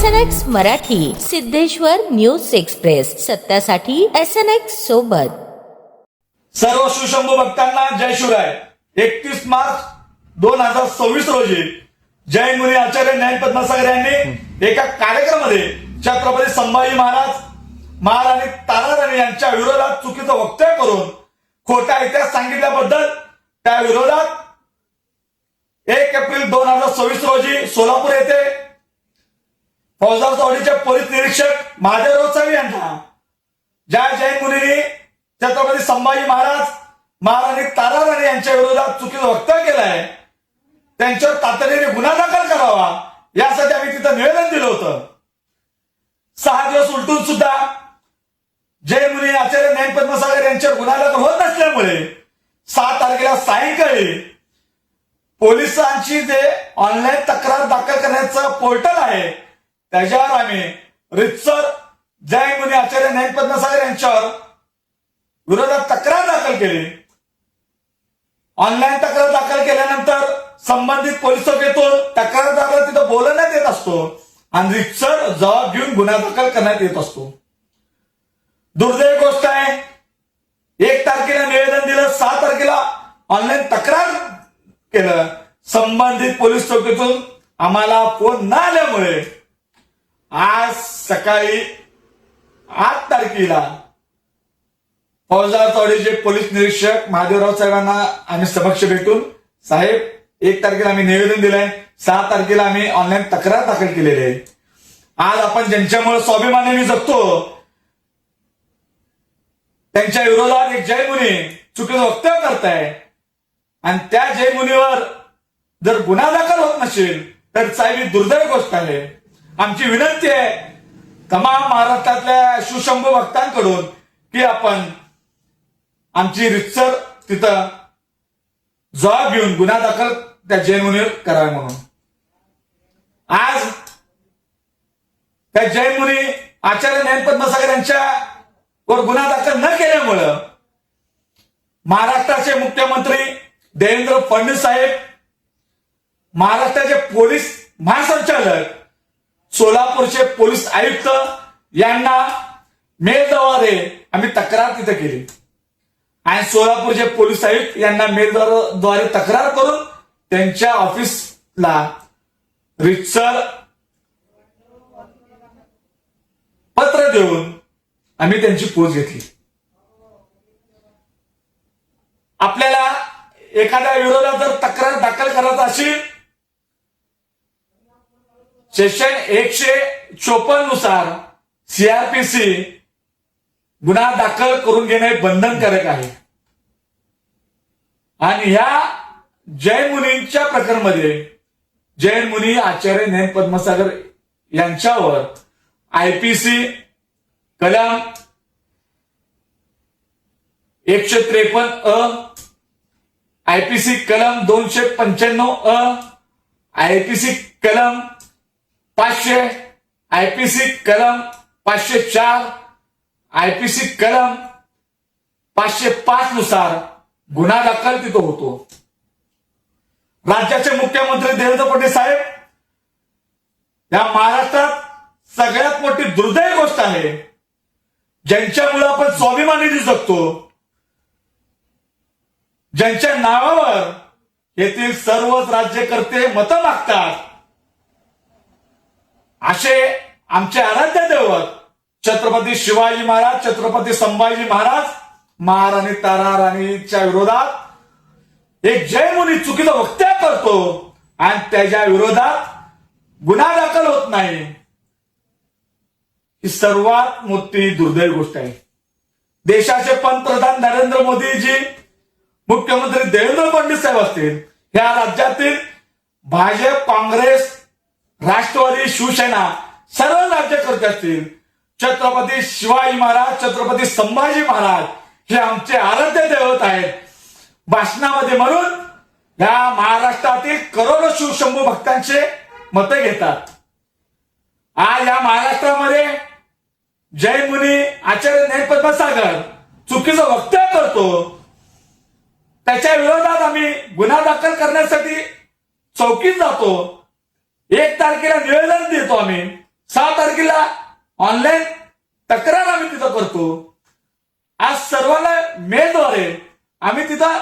SNX Marathi, Siddheshwar news express, सत्यासाठी SNX सोबत. सर्व सुशंभू भक्तांना जय शिवराय. 31 मार्च 2026 रोजी जैन मुनी आचार्य ज्ञान पद्मसागर यांनी एका कार्यक्रमामध्ये छत्रपती संभाजी महाराणी ताराराणी यांच्या विरोधात चुकीचं वक्तव्य करून खोटा इतिहास सांगितल्याबद्दल त्या विरोधात 1 एप्रिल 2026 रोजी सोलापूर येथे फौजदार चौधरीचे पोलीस निरीक्षक महादेवराव चव्हाण यांना ज्या जैन मुनींनी छत्रपती संभाजी महाराणी ताराराणी यांच्या विरोधात चुकीचं वक्तव्य केलं आहे त्यांच्यावर तातडीने गुन्हा दाखल करावा यासाठी आम्ही तिथं निवेदन दिलं होतं. 6 दिवस उलटून सुद्धा जैन मुनी आचार्य ज्ञान पद्मसागर यांच्यावर गुन्हा दाखल होत नसल्यामुळे 7 तारखेला सायंकाळी पोलिसांची जे ऑनलाईन तक्रार दाखल करण्याचं पोर्टल आहे त्याच्यावर आम्ही रितसर जैन मुनी आचार्य ज्ञान पद्मसागर यांच्यावर विरोधात तक्रार दाखल केली. ऑनलाईन तक्रार दाखल केल्यानंतर संबंधित पोलीस चौकीतून तक्रारदाराला तिथं बोलवण्यात येत असतो आणि रितसर जबाब घेऊन गुन्हा दाखल करण्यात येत असतो. दुर्दैवी गोष्ट आहे, 1 तारखेला निवेदन दिलं, 6 तारखेला ऑनलाईन तक्रार केलं, संबंधित पोलीस चौकीतून आम्हाला फोन न आल्यामुळे आज सकाळी 8 तारखेला फौजदार चौधरीचे पोलीस निरीक्षक महादेवराव साहेबांना आम्ही समक्ष भेटून साहेब 1 तारखेला आम्ही निवेदन दिलंय, 6 तारखेला आम्ही ऑनलाईन तक्रार दाखल केलेली आहे. आज आपण ज्यांच्यामुळे स्वाभिमानाने जगतो त्यांच्या विरोधात एक जैन मुनी चुकीचं वक्तव्य करताय आणि त्या जैन मुनीवर जर गुन्हा दाखल होत नसेल तर साहेब ही दुर्दैवी गोष्ट आहे. आमची विनंती आहे तमाम महाराष्ट्रातल्या सुशंभू भक्तांकडून की आपण आमची रितसर तिथं जबाब घेऊन गुन्हा दाखल त्या जैन मुनीवर करावा म्हणून. आज त्या जैन मुनी आचार्य ज्ञान पद्मसागर यांच्या वर गुन्हा दाखल न केल्यामुळं महाराष्ट्राचे मुख्यमंत्री देवेंद्र फडणवीस साहेब, महाराष्ट्राचे पोलीस महासंचालक, सोलापूरचे पोलीस आयुक्त यांना मेलद्वारे आम्ही तक्रार तिथे केली आणि सोलापूरचे पोलीस आयुक्त यांना मेलद्वारे तक्रार करून त्यांच्या ऑफिसला रितसर पत्र देऊन आम्ही त्यांची पोच घेतली. आपल्याला एखाद्या विरोधात जर तक्रार दाखल करायचा असेल सेक्शन 154 नुसार CRPC गुन्हा दाखल करून घेणे बंधनकारक आहे आणि ह्या जैन मुनींच्या प्रकरणामध्ये जैन मुनी आचार्य ज्ञान पद्मसागर यांच्यावर IPC कलम 153 IPC कलम 295 IPC कलम 500 IPC कलम 504 IPC कलम 505 नुसार गुन्हा दाखल तिथं होतो. राज्याचे मुख्यमंत्री देवेंद्र फडणवीस साहेब या महाराष्ट्रात सगळ्यात मोठी दुर्दैवी गोष्ट आहे ज्यांच्यामुळे आपण स्वाभिमानाने जगतो, ज्यांच्या नावावर येथील सर्वच राज्यकर्ते मतं मागतात, असे आमचे आराध्य दैवत छत्रपती शिवाजी महाराज, छत्रपती संभाजी महाराणी ताराराणीच्या विरोधात एक जैन मुनी चुकीचं वक्तव्य करतो आणि त्याच्या विरोधात गुन्हा दाखल होत नाही, ही सर्वात मोठी दुर्दैवी गोष्ट आहे. देशाचे पंतप्रधान नरेंद्र मोदीजी, मुख्यमंत्री देवेंद्र फडणवीस साहेब असतील, या राज्यातील भाजप, काँग्रेस, राष्ट्रवादी, शिवसेना सर्व राज्यकर्ते असतील, छत्रपती शिवाजी महाराज, छत्रपती संभाजी महाराज हे आमचे आराध्य दैवत आहेत. भाषणामध्ये म्हणून या महाराष्ट्रातील करोडो शिवशंभू भक्तांचे मतं घेतात. आज या महाराष्ट्रामध्ये जैन मुनी आचार्य ज्ञान पद्मसागर चुकीचं वक्तव्य करतो, त्याच्या विरोधात आम्ही गुन्हा दाखल करण्यासाठी चौकीत जातो. 1 तारखेला निवेदन देतो आम्ही, 6 तारखेला ऑनलाईन तक्रार आम्ही तिथं करतो. आज सर्वांना मेलद्वारे आम्ही तिथं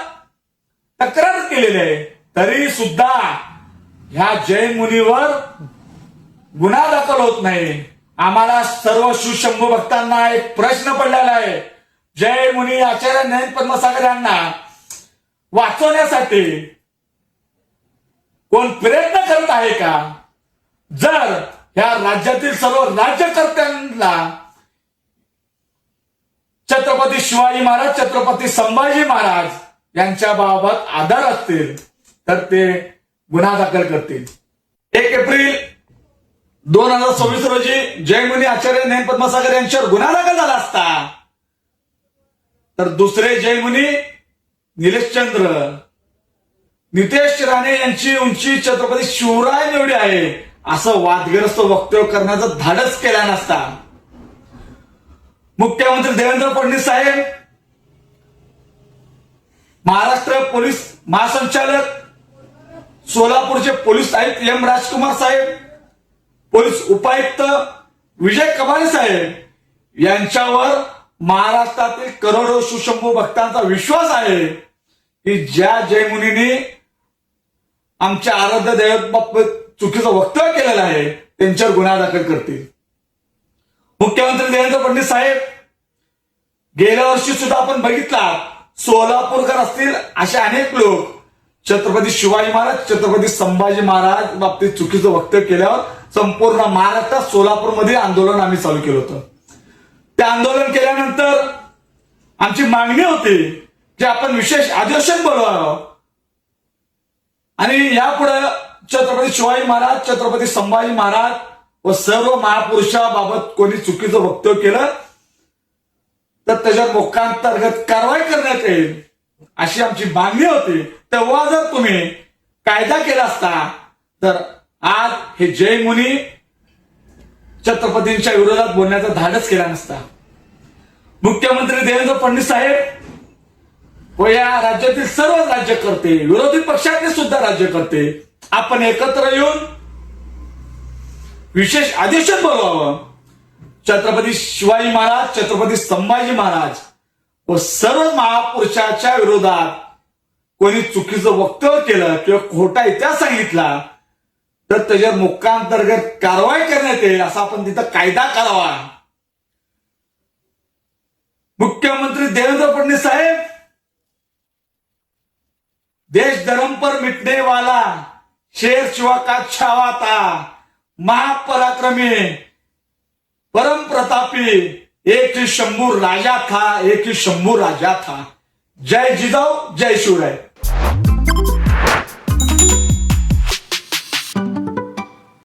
तक्रार केलेली आहे. तरी सुद्धा ह्या जैन मुनीवर गुन्हा दाखल होत नाही. आम्हाला सर्व शिवशंभू भक्तांना एक प्रश्न पडलेला आहे. जैन मुनी आचार्य ज्ञान पद्मसागर यांना वाचवण्यासाठी कोण प्रयत्न करत आहे का? जर या राज्यातील सर्व राज्यकर्त्यांना छत्रपती शिवाजी महाराज, छत्रपती संभाजी महाराज यांच्या बाबत आदर असतील तर ते गुन्हा दाखल करतील. 1 एप्रिल 2026 रोजी जैन मुनी आचार्य ज्ञान पद्मसागर यांच्यावर गुन्हा दाखल झाला असता तर दुसरे जैन मुनी निलेशचंद्र नितेश राणे यांची उंची छत्रपती शिवराय एवढी आहे असं वादग्रस्त वक्तव्य करण्याचं धाडस केला नसता. मुख्यमंत्री देवेंद्र फडणवीस साहेब, महाराष्ट्र पोलीस महासंचालक, सोलापूरचे पोलीस आयुक्त एम राजकुमार साहेब, पोलीस उपायुक्त विजय कबाडे साहेब यांच्यावर महाराष्ट्रातील करोडो शिवशंभू भक्तांचा विश्वास आहे की ज्या जयमुनींनी आमच्या आराध्य दैवत चुकीचं वक्तव्य केलेलं आहे त्यांच्यावर गुन्हा दाखल करतील. मुख्यमंत्री देवेंद्र फडणवीस साहेब, गेल्या वर्षी सुद्धा आपण बघितला सोलापूरकर असतील असे अनेक लोक छत्रपती शिवाजी महाराज, छत्रपती संभाजी महाराज बाबतीत चुकीचं वक्तव्य केल्यावर संपूर्ण महाराष्ट्रात सोलापूरमध्ये आंदोलन आम्ही चालू केलं होतं. ते आंदोलन केल्यानंतर आमची मागणी होती की आपण विशेष अधिवेशन बोलवावं आणि यापुढे छत्रपती शिवाजी महाराज, छत्रपती संभाजी महाराज व सर्व महापुरुषाबाबत कोणी चुकीचं वक्तव्य केलं तर त्याच्यावर मोक्कांतर्गत कारवाई करण्यात येईल अशी आमची मागणी होती. तेव्हा जर तुम्ही कायदा केला असता तर आज हे जैन मुनी छत्रपतींच्या विरोधात बोलण्याचा धाडस केला नसता. मुख्यमंत्री देवेंद्र फडणवीस साहेब व या राज्यातील सर्व राज्यकर्ते, विरोधी पक्षातले सुद्धा राज्यकर्ते आपण एकत्र येऊन विशेष अधिवेशन बोलवावं. छत्रपती शिवाजी महाराज, छत्रपती संभाजी महाराज व सर्व महापुरुषाच्या विरोधात कोणी चुकीचं वक्तव्य केलं किंवा खोटा इतिहास सांगितला तर त्याच्यावर मोक्कांतर्गत कारवाई करण्यात येईल असा आपण तिथं कायदा करावा. मुख्यमंत्री देवेंद्र फडणवीस साहेब, देश धर्म पर मिटने वाला शेर शिवा का छावा था, महापराक्रमी परम प्रतापी एक ही शंभू राजा था, एक ही शंभू राजा था. जय जिजाऊ, जय शिवराय.